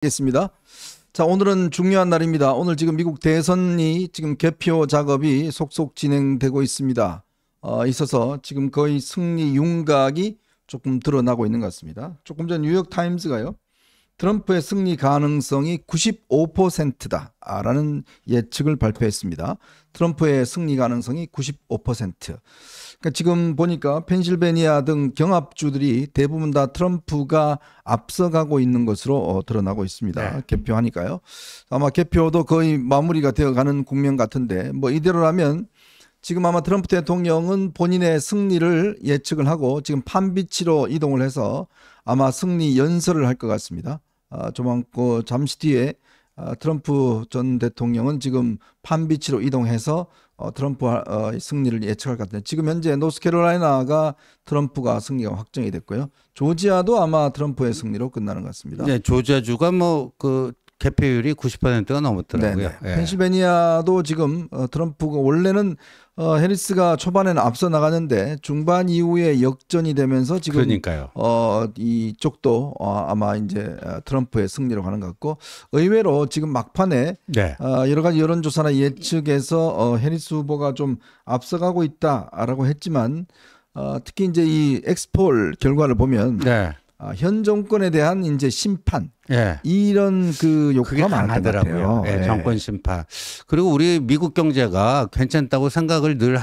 겠습니다. 자, 오늘은 중요한 날입니다. 오늘 지금 미국 대선이 지금 개표 작업이 속속 진행되고 있습니다. 있어서 지금 거의 승리 윤곽이 조금 드러나고 있는 것 같습니다. 조금 전 뉴욕 타임즈가요, 트럼프의 승리 가능성이 95%다라는 예측을 발표했습니다. 트럼프의 승리 가능성이 95%. 그러니까 지금 보니까 펜실베니아 등 경합주들이 대부분 다 트럼프가 앞서가고 있는 것으로 드러나고 있습니다. 네. 개표하니까요. 아마 개표도 거의 마무리가 되어가는 국면 같은데, 뭐 이대로라면 지금 아마 트럼프 대통령은 본인의 승리를 예측을 하고 지금 판비치로 이동을 해서 아마 승리 연설을 할 것 같습니다. 잠시 뒤에 트럼프 전 대통령은 지금 판비치로 이동해서 트럼프 승리를 예측할 것 같은데, 지금 현재 노스캐롤라이나가 트럼프가 승리가 확정이 됐고요. 조지아도 아마 트럼프의 승리로 끝나는 것 같습니다. 네, 조지아주가 뭐 그 개표율이 90%가 넘었더라고요. 네. 펜실베니아도 지금 트럼프가 원래는 해리스가 초반에는 앞서 나가는데 중반 이후에 역전이 되면서 지금 그러니까요. 이쪽도 아마 이제 트럼프의 승리로 가는 것 같고, 의외로 지금 막판에 네. 여러 가지 여론조사나 예측에서 해리스 후보가 좀 앞서가고 있다라고 했지만, 특히 이제 이 엑스폴 결과를 보면 네. 현 정권에 대한 이제 심판, 예. 이런 그 그게 욕구가 많았던 것 강하더라고요. 같아요. 예, 정권 심판. 그리고 우리 미국 경제가 괜찮다고 생각을 늘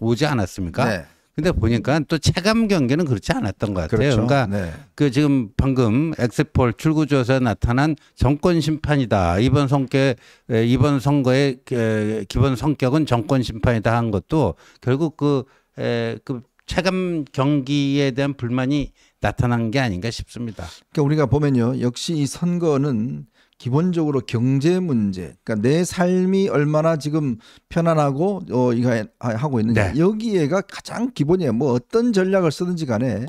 오지 않았습니까? 네. 근데 보니까 또 체감 경기는 그렇지 않았던 것 같아요. 그렇죠. 그러니까 네. 그 지금 방금 엑스폴 출구조사에 나타난 정권 심판이다. 이번 선거의 기본 성격은 정권 심판이다 한 것도 결국 그 체감 경기에 대한 불만이 나타난 게 아닌가 싶습니다. 그러니까 우리가 보면요, 역시 이 선거는 기본적으로 경제 문제, 그러니까 내 삶이 얼마나 지금 편안하고 이거 하고 있느냐, 네. 여기에가 가장 기본이에요. 뭐 어떤 전략을 쓰든지 간에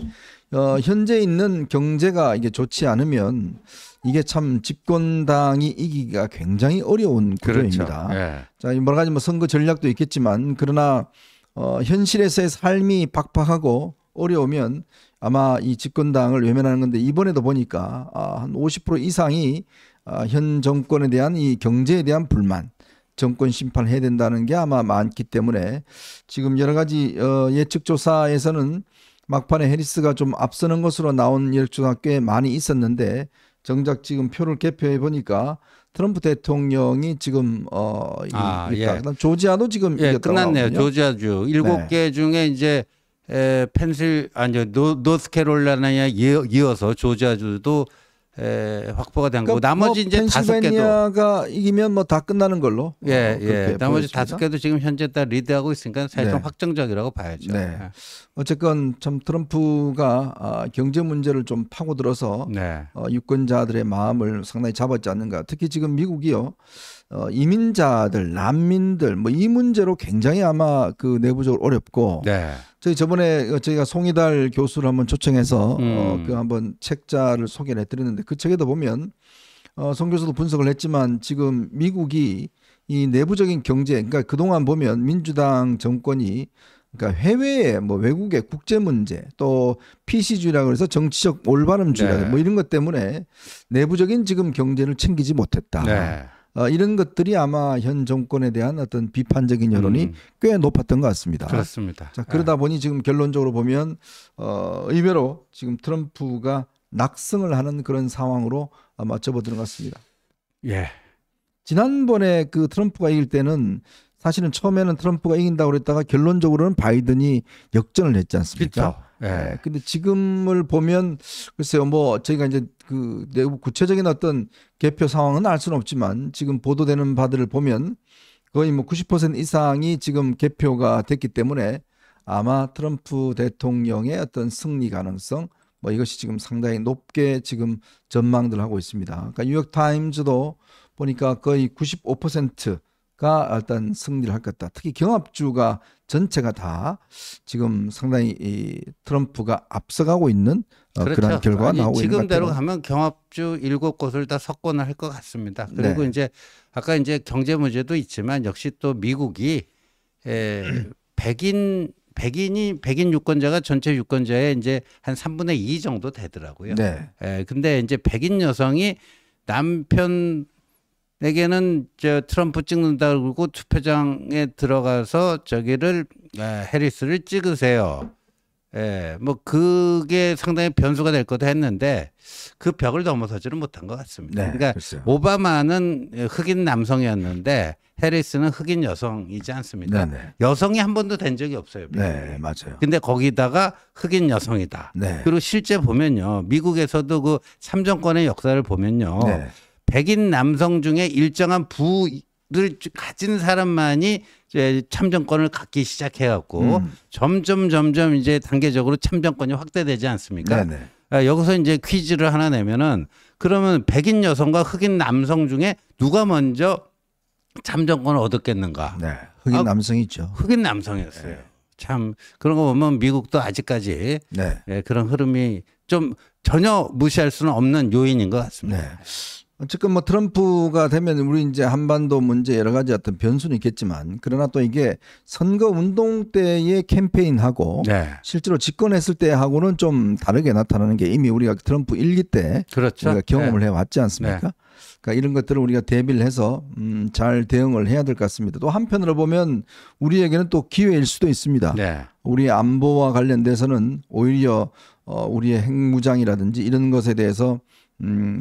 현재 있는 경제가 이게 좋지 않으면 이게 참 집권당이 이기기가 굉장히 어려운 구조입니다. 그렇죠. 예. 자, 여러 가지 뭐 선거 전략도 있겠지만, 그러나 현실에서의 삶이 팍팍하고 어려우면 아마 이 집권당을 외면하는 건데, 이번에도 보니까 한 50% 이상이 현 정권에 대한 이 경제에 대한 불만, 정권 심판을 해야 된다는 게 아마 많기 때문에 지금 여러 가지 예측 조사에서는 막판에 해리스가 좀 앞서는 것으로 나온 예측 조사 꽤 많이 있었는데, 정작 지금 표를 개표해 보니까 트럼프 대통령이 지금 있다. 예. 그다음 조지아도 지금 예, 이겼다고 끝났네요. 나오거든요. 조지아주 7개 중에 이제 노스캐롤라이나에 이어서 조지아주도 확보가 된 거고, 나머지 이제 5개도 펜실베니아가 이기면 뭐 다 끝나는 걸로. 그렇게 나머지 보여집니다. 5개도 지금 현재 다 리드하고 있으니까 사실상 네. 확정적이라고 봐야죠. 네. 어쨌건 참 트럼프가 경제 문제를 좀 파고들어서 네. 유권자들의 마음을 상당히 잡았지 않는가. 특히 지금 미국이요, 이민자들, 난민들 뭐 이 문제로 굉장히 아마 그 내부적으로 어렵고, 네. 저번에 저희가 송이달 교수를 한번 초청해서 그 한번 책자를 소개를 해드렸는데, 그 책에도 보면 송 교수도 분석을 했지만 지금 미국이 이 내부적인 경제, 그러니까 그동안 보면 민주당 정권이 그러니까 해외에 뭐 외국의 국제 문제, 또 PC주의라고 해서 정치적 올바름주의, 네. 뭐 이런 것 때문에 내부적인 지금 경제를 챙기지 못했다. 네. 이런 것들이 아마 현 정권에 대한 어떤 비판적인 여론이 꽤 높았던 것 같습니다. 그렇습니다. 자, 그러다 보니 지금 결론적으로 보면 의외로 지금 트럼프가 낙승을 하는 그런 상황으로 아마 접어드는 것 같습니다. 예. 지난번에 그 트럼프가 이길 때는 사실은 처음에는 트럼프가 이긴다고 그랬다가 결론적으로는 바이든이 역전을 했지 않습니까? 그렇죠. 예. 근데 지금을 보면 글쎄요, 뭐 저희가 이제 그 내부 구체적인 어떤 개표 상황은 알 수는 없지만, 지금 보도되는 바들을 보면 거의 뭐 90% 이상이 지금 개표가 됐기 때문에 아마 트럼프 대통령의 어떤 승리 가능성, 뭐 이것이 지금 상당히 높게 지금 전망들 하고 있습니다. 그러니까 뉴욕 타임즈도 보니까 거의 95%가 일단 승리를 할 것 같다. 특히 경합주가 전체가 다 지금 상당히 이 트럼프가 앞서가고 있는 그렇죠. 그런 결과가 나오고 있는 것 지금대로 같아요. 가면 경합주 7곳을 다 석권을 할 것 같습니다. 그리고 네. 이제 아까 이제 경제 문제도 있지만 역시 또 미국이 백인 유권자가 전체 유권자의 이제 한 3분의 2 정도 되더라고요. 네. 근데 이제 백인 여성이 남편에게는 저 트럼프 찍는다 그러고 투표장에 들어가서 저기를 해리스를 찍으세요. 예, 뭐 그게 상당히 변수가 될 거다 했는데 그 벽을 넘어서지는 못한 것 같습니다. 네, 그러니까 글쎄요. 오바마는 흑인 남성이었는데 해리스는 흑인 여성이지 않습니까? 네, 네. 여성이 한 번도 된 적이 없어요. 미국에. 네, 맞아요. 근데 거기다가 흑인 여성이다. 네. 그리고 실제 보면요, 미국에서도 그 참정권의 역사를 보면요, 네. 백인 남성 중에 일정한 부를 가진 사람만이 이제 참정권을 갖기 시작해갖고 점점 이제 단계적으로 참정권이 확대되지 않습니까? 네, 네. 여기서 이제 퀴즈를 하나 내면은 그러면 백인 여성과 흑인 남성 중에 누가 먼저 참정권을 얻었겠는가? 네. 흑인 아, 남성이죠. 흑인 남성이었어요. 네. 참 그런 거 보면 미국도 아직까지 네. 그런 흐름이 좀 전혀 무시할 수는 없는 요인인 것 같습니다. 네. 어쨌건 뭐 트럼프가 되면 우리 이제 한반도 문제 여러 가지 어떤 변수는 있겠지만 그러나 또 이게 선거 운동 때의 캠페인하고 네. 실제로 집권했을 때하고는 좀 다르게 나타나는 게 이미 우리가 트럼프 1기 때 그렇죠. 우리가 경험을 해왔지 않습니까? 그러니까 이런 것들을 우리가 대비를 해서 잘 대응을 해야 될 것 같습니다. 또 한편으로 보면 우리에게는 또 기회일 수도 있습니다. 네. 우리 안보와 관련돼서는 오히려 우리의 핵무장이라든지 이런 것에 대해서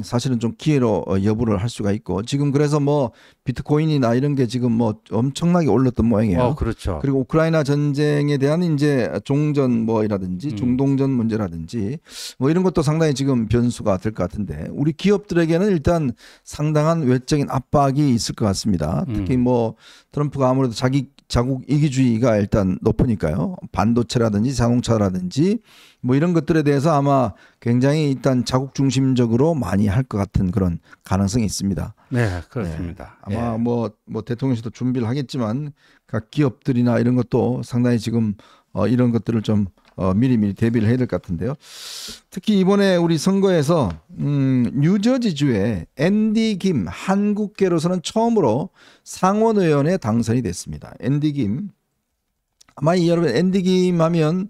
사실은 좀 기회로 여부를 할 수가 있고 지금 그래서 뭐 비트코인이나 이런 게 지금 뭐 엄청나게 올랐던 모양이에요. 그렇죠. 그리고 우크라이나 전쟁에 대한 이제 종전 뭐이라든지 중동전 문제라든지 뭐 이런 것도 상당히 지금 변수가 될 것 같은데 우리 기업들에게는 일단 상당한 외적인 압박이 있을 것 같습니다. 특히 뭐 트럼프가 아무래도 자국 이기주의가 일단 높으니까요. 반도체라든지 자동차라든지 뭐 이런 것들에 대해서 아마 굉장히 일단 자국 중심적으로 많이 할 것 같은 그런 가능성이 있습니다. 네, 그렇습니다. 네. 아마 뭐 대통령실도 준비를 하겠지만 각 기업들이나 이런 것도 상당히 지금 이런 것들을 좀 미리미리 대비를 해야 될 것 같은데요. 특히 이번에 우리 선거에서 뉴저지주의 앤디 김 한국계로서는 처음으로 상원의원에 당선이 됐습니다. 앤디 김 아마 여러분 앤디 김 하면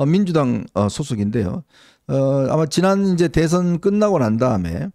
민주당 소속인데요. 아마 지난 이제 대선 끝나고 난 다음에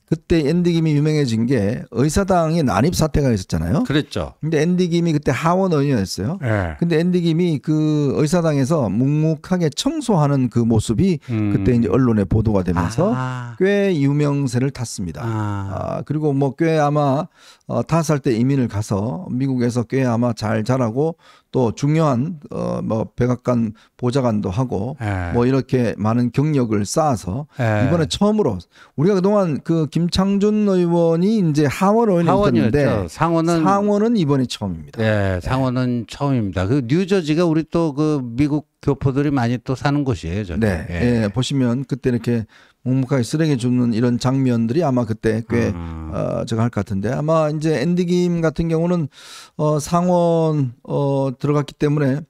그때 앤디 김이 유명해진 게 의사당의 난입 사태가 있었잖아요. 그랬죠. 근데 앤디 김이 그때 하원 의원이었어요. 네. 근데 앤디 김이 그 의사당에서 묵묵하게 청소하는 그 모습이 그때 이제 언론에 보도가 되면서 꽤 유명세를 탔습니다. 그리고 뭐 꽤 아마 5살 때 이민을 가서 미국에서 꽤 아마 잘 자라고 또 중요한 뭐 백악관 보좌관도 하고 뭐 이렇게 많은 경력을 쌓아서 이번에 처음으로 우리가 그동안 그 김창준 의원이 이제 하원 의원이었는데 상원은 이번이 처음입니다. 네, 상원은 처음입니다. 그 뉴저지가 우리 또 그 미국 교포들이 많이 또 사는 곳이에요. 저기. 네, 예, 보시면 그때 이렇게 묵묵하게 쓰레기 줍는 이런 장면들이 아마 그때 꽤 저거 할 것 같은데 아마 이제 앤디 김 같은 경우는 상원 들어갔기 때문에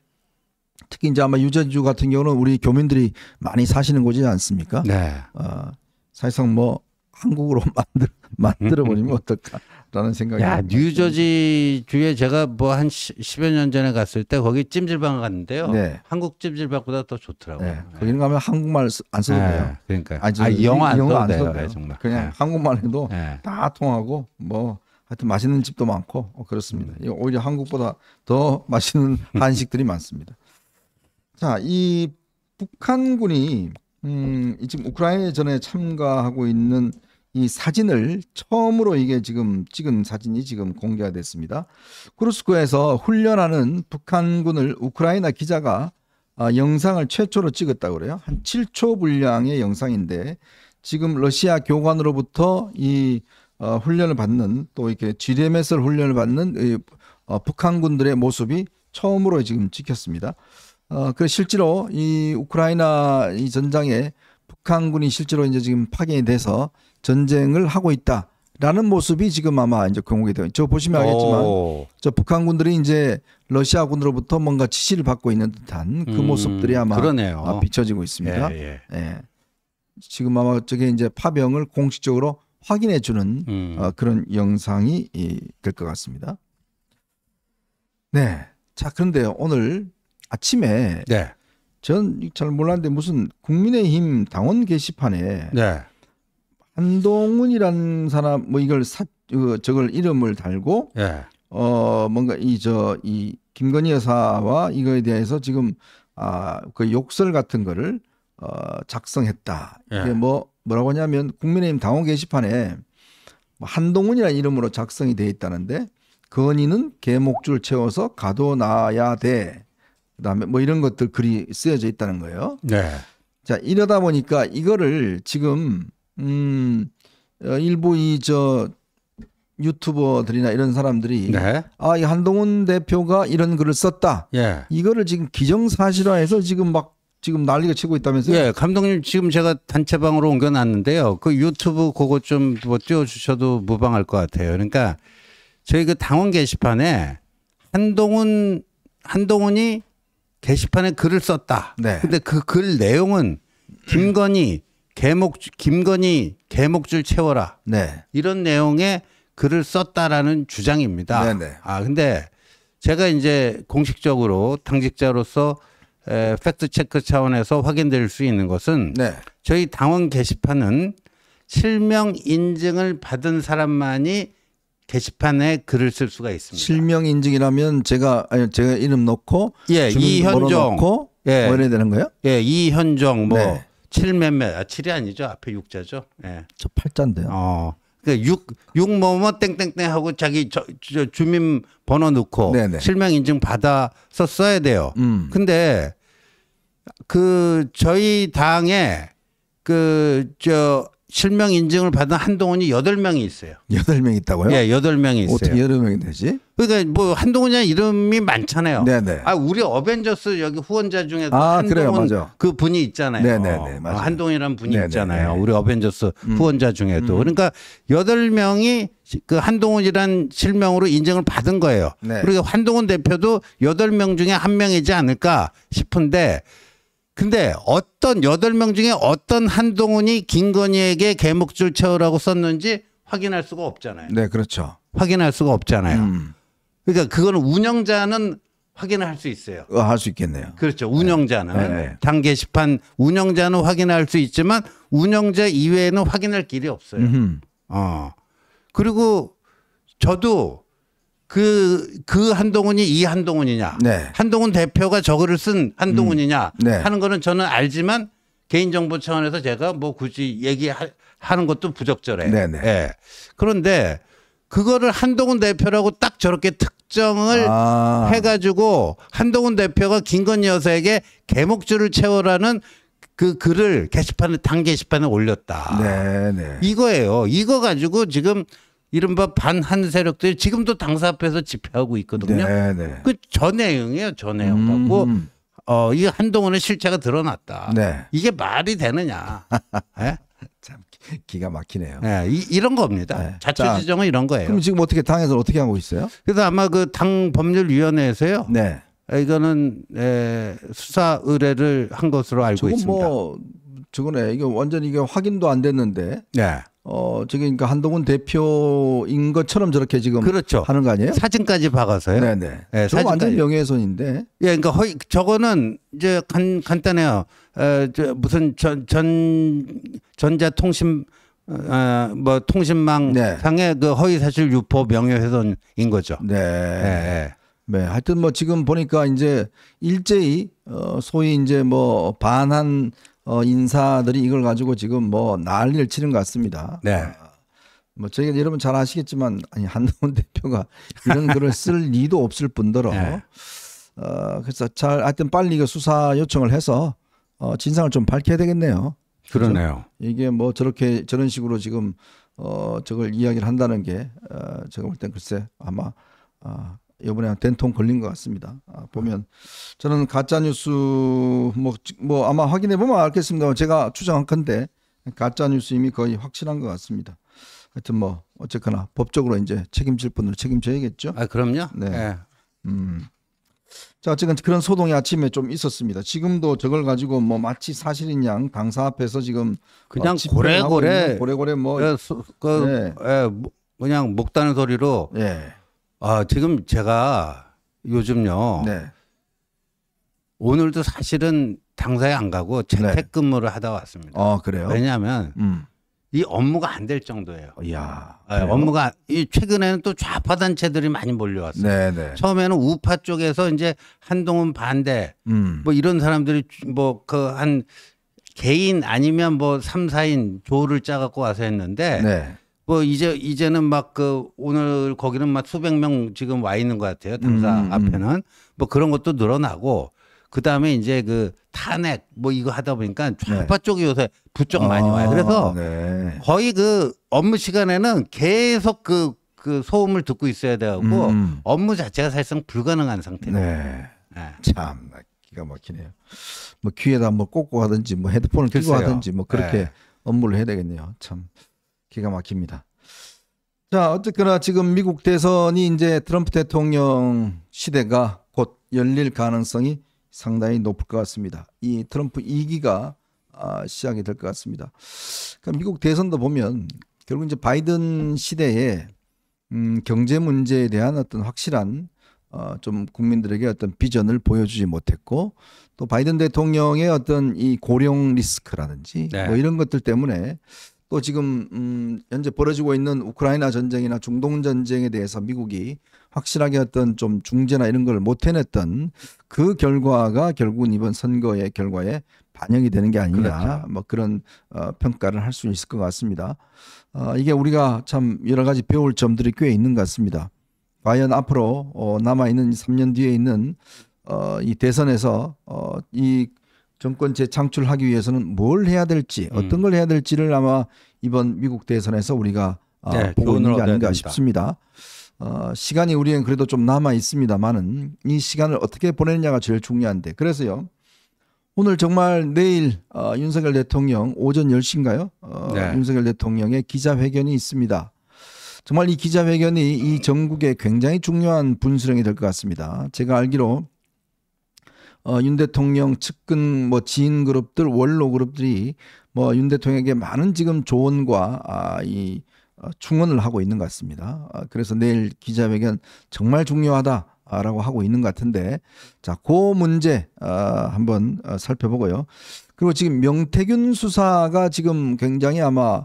특히 이제 아마 유저주 같은 경우는 우리 교민들이 많이 사시는 곳이지 않습니까? 네. 사실상 뭐 한국으로 만들어 버리면 어떨까라는 생각이. 야, 뉴저지 주에 제가 뭐 한 10여 년 전에 갔을 때 거기 찜질방 갔는데요. 네. 한국 찜질방보다 더 좋더라고요. 네. 거기는 가면 한국말 안 써도 돼요. 그러니까. 영어 안 써도 돼요. 돼요. 정말. 그냥 한국말 해도 다 통하고 뭐 하여튼 맛있는 집도 많고 그렇습니다. 오히려 한국보다 더 맛있는 한식들이 많습니다. 자, 이 북한군이 지금 우크라이나전에 참가하고 있는 이 사진을 처음으로 이게 지금 찍은 사진이 지금 공개가 됐습니다. 쿠르스크에서 훈련하는 북한군을 우크라이나 기자가 영상을 최초로 찍었다고 그래요. 한 7초 분량의 영상인데 지금 러시아 교관으로부터 이 훈련을 받는 또 이렇게 GMS 훈련을 받는 이 북한군들의 모습이 처음으로 지금 찍혔습니다. 그래서 실제로 이 우크라이나 이 전장에 북한군이 실제로 이제 지금 파견이 돼서 전쟁을 하고 있다라는 모습이 지금 아마 이제 공개가 되어. 저 보시면 알겠지만 저 북한군들이 이제 러시아군으로부터 뭔가 지시를 받고 있는 듯한 그 모습들이 아마 그러네요. 비춰지고 있습니다. 예. 지금 아마 저게 이제 파병을 공식적으로 확인해 주는 그런 영상이 될 것 같습니다. 네. 자, 그런데요. 오늘 아침에 전 잘 몰랐는데 무슨 국민의힘 당원 게시판에 한동훈이라는 사람 뭐 이걸 저걸 이름을 달고 예. 뭔가 이 김건희 여사와 이거에 대해서 지금 그 욕설 같은 거를 작성했다. 예. 이게 뭐라고 하냐면 국민의힘 당원 게시판에 뭐 한동훈이라는 이름으로 작성이 돼 있다는데 건의는 개목줄 채워서 가둬놔야 돼. 그다음에 뭐 이런 것들 글이 쓰여져 있다는 거예요. 네. 자, 이러다 보니까 이거를 지금 일부 유튜버들이나 이런 사람들이 네. 이 한동훈 대표가 이런 글을 썼다. 예. 이거를 지금 기정사실화해서 지금 난리가 치고 있다면서요? 예, 감독님 지금 제가 단체방으로 옮겨놨는데요. 그 유튜브 그거 좀 뭐 띄워주셔도 무방할 것 같아요. 그러니까 저희 그 당원 게시판에 한동훈이 게시판에 글을 썼다. 네. 근데 그 글 내용은 김건희 개목줄 채워라. 네. 이런 내용의 글을 썼다라는 주장입니다. 네네. 근데 제가 이제 공식적으로 당직자로서 팩트 체크 차원에서 확인될 수 있는 것은 네. 저희 당원 게시판은 실명 인증을 받은 사람만이 게시판에 글을 쓸 수가 있습니다. 실명 인증이라면 제가 이름 넣고 예, 주민번호 이현종, 넣고 예, 뭐 이래야 되는 거예요? 예, 이현종 뭐 네. 7몇몇 7이 아니죠. 앞에 6자죠. 예. 저 팔자인데요. 그러니까 6뭐뭐 땡땡땡 하고 자기 저 주민 번호 넣고 네네. 실명 인증 받아서 써야 돼요. 근데 그 저희 당에 실명 인증을 받은 한동훈이 8명이 있어요. 8명 있다고요? 예, 8명이 있어요. 어떻게 8명이 되지? 그러니까 뭐 한동훈이라는 이름이 많잖아요. 네네. 우리 어벤져스 여기 후원자 중에도 그래요, 한동훈 맞아. 그 분이 있잖아요. 네네네, 맞아요. 한동훈이라는 분이 네네네. 있잖아요. 우리 어벤져스 후원자 중에도. 그러니까 8명이 그 한동훈이란 실명으로 인정을 받은 거예요. 네. 그리고 한동훈 대표도 8명 중에 1명이지 않을까 싶은데 근데 어떤 8명 중에 어떤 한동훈이 김건희에게 개목줄 채우라고 썼는지 확인할 수가 없잖아요. 네, 그렇죠. 확인할 수가 없잖아요. 그러니까 그거는 운영자는 확인할 수 있어요. 할 수 있겠네요. 그렇죠. 운영자는 네. 당 게시판 운영자는 확인할 수 있지만 운영자 이외에는 확인할 길이 없어요. 그리고 저도 그 한동훈이 이 한동훈이냐, 네. 한동훈 대표가 저거를 쓴 한동훈이냐 네. 하는 거는 저는 알지만 개인정보 차원에서 제가 뭐 굳이 얘기하는 것도 부적절해요. 네네. 예. 그런데 그거를 한동훈 대표라고 딱 저렇게 특정을 해가지고 한동훈 대표가 김건희 여사에게 개목줄을 채워라는 그 글을 당 게시판에 올렸다. 네네. 이거예요. 이거 가지고 지금 이른바 반한 세력들이 지금도 당사 앞에서 집회하고 있거든요. 네네. 저 내용이에요. 저 내용 갖고 이 한동훈의 실체가 드러났다. 네. 이게 말이 되느냐. 네? 참 기가 막히네요. 네, 이런 겁니다. 네. 자초지종은 이런 거예요. 그럼 지금 당에서 어떻게 하고 있어요? 그래서 아마 그 당 법률위원회에서요. 네. 이거는 수사 의뢰를 한 것으로 알고 저건 있습니다. 저거네. 이거 완전히 이게 확인도 안 됐는데. 네. 저게 그러니까 한동훈 대표인 것처럼 저렇게 지금 그렇죠. 하는 거 아니에요? 사진까지 박아서요. 네네. 네, 저거 완전 명예훼손인데. 예, 그러니까 저거는 이제 간단해요. 무슨 전자통신 뭐 통신망 네. 상의 그 허위사실 유포 명예훼손인 거죠. 네. 예. 네. 하여튼 지금 보니까 이제 일제히 소위 이제 반한 인사들이 이걸 가지고 지금 난리를 치는 것 같습니다. 네. 저희가 여러분 잘 아시겠지만 한동훈 대표가 이런 글을 쓸 리도 없을 뿐더러 네. 그래서 하여튼 빨리 이거 수사 요청을 해서 진상을 좀 밝혀야 되겠네요. 그러네요. 이게 저런 식으로 지금 저걸 이야기를 한다는 게 제가 볼 땐 글쎄 아마 이번에 된통 걸린 것 같습니다. 보면 저는 가짜 뉴스 아마 확인해 보면 알겠습니다. 제가 추정한 건데 가짜 뉴스 이미 거의 확실한 것 같습니다. 하여튼 어쨌거나 법적으로 이제 책임질 분을 책임져야겠죠. 그럼요. 네. 네. 자, 어쨌든 그런 소동이 아침에 좀 있었습니다. 지금도 저걸 가지고 마치 사실인 양 당사 앞에서 지금 그냥 집회를 하고 있는 고래고래 네. 그냥 목다는 소리로. 예. 지금 제가 요즘요. 네. 오늘도 사실은 당사에 안 가고 재택근무를 하다 왔습니다. 그래요? 왜냐하면 이 업무가 안 될 정도예요. 이야. 네, 업무가 이 최근에는 또 좌파 단체들이 많이 몰려왔어요. 네네. 처음에는 우파 쪽에서 이제 한동훈 반대 뭐 이런 사람들이 뭐 그 한 개인 아니면 뭐 3, 4인 조를 짜갖고 와서 했는데 네. 뭐 이제는 막 그 오늘 거기는 막 수백 명 지금 와 있는 것 같아요. 당사 앞에는 뭐 그런 것도 늘어나고 그 다음에 이제 그 탄핵 뭐 이거 하다 보니까 좌파 쪽이 요새 부쩍 많이 와요. 그래서 네. 거의 그 업무 시간에는 계속 그 소음을 듣고 있어야 되고 업무 자체가 사실상 불가능한 상태예요. 네. 네. 참 기가 막히네요. 뭐 귀에다 뭐 꽂고 하든지 뭐 헤드폰을 끼고 글쎄요. 하든지 뭐 그렇게 네. 업무를 해야 되겠네요. 참 기가 막힙니다. 자, 어쨌거나 지금 미국 대선이 이제 트럼프 대통령 시대가 곧 열릴 가능성이 상당히 높을 것 같습니다. 이 트럼프 2기가 시작이 될 것 같습니다. 그러니까 미국 대선도 보면 결국 이제 바이든 시대에 경제 문제에 대한 어떤 확실한 좀 국민들에게 어떤 비전을 보여주지 못했고 또 바이든 대통령의 어떤 이 고령 리스크라든지 네. 뭐 이런 것들 때문에 또 지금 현재 벌어지고 있는 우크라이나 전쟁이나 중동 전쟁에 대해서 미국이 확실하게 어떤 좀 중재나 이런 걸 못 해냈던 그 결과가 결국은 이번 선거의 결과에 반영이 되는 게 아니냐 그렇죠. 뭐 그런 평가를 할 수 있을 것 같습니다. 이게 우리가 참 여러 가지 배울 점들이 꽤 있는 것 같습니다. 과연 앞으로 남아 있는 3년 뒤에 있는 이 대선에서 이 정권 재창출하기 위해서는 뭘 해야 될지 어떤 걸 해야 될지를 아마 이번 미국 대선에서 우리가 네, 보고 있는 게 교훈을 얻어야 아닌가 됩니다. 싶습니다. 시간이 우리는 그래도 좀 남아 있습니다만은 이 시간을 어떻게 보내느냐가 제일 중요한데 그래서요. 오늘 정말 내일 윤석열 대통령 오전 10시인가요? 네. 윤석열 대통령의 기자회견이 있습니다. 정말 이 기자회견이 이 전국에 굉장히 중요한 분수령이 될 것 같습니다. 제가 알기로 윤 대통령 측근 뭐 지인 그룹들 원로 그룹들이 뭐 윤 대통령에게 많은 지금 조언과 이 충원을 하고 있는 것 같습니다. 그래서 내일 기자회견 정말 중요하다라고 하고 있는 것 같은데 자, 그 문제 한번 살펴보고요. 그리고 지금 명태균 수사가 지금 굉장히 아마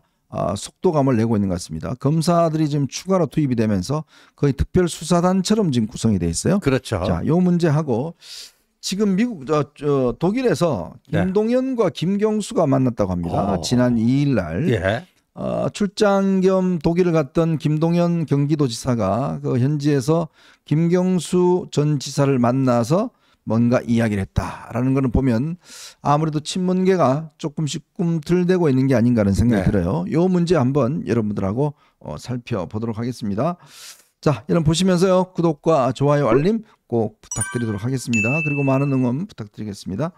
속도감을 내고 있는 것 같습니다. 검사들이 지금 추가로 투입이 되면서 거의 특별 수사단처럼 지금 구성이 돼 있어요. 그렇죠. 자, 요 문제하고 지금 미국 독일에서 네. 김동연과 김경수가 만났다고 합니다. 지난 2일 날 예. 출장 겸 독일을 갔던 김동연 경기도지사가 그 현지에서 김경수 전 지사를 만나서 뭔가 이야기를 했다라는 거는 보면 아무래도 친문계가 조금씩 꿈틀대고 있는 게 아닌가 하는 생각이 네. 들어요. 이 문제 한번 여러분들하고 살펴보도록 하겠습니다. 자, 여러분 보시면서요. 구독과 좋아요, 알림 꼭 부탁드리도록 하겠습니다. 그리고 많은 응원 부탁드리겠습니다.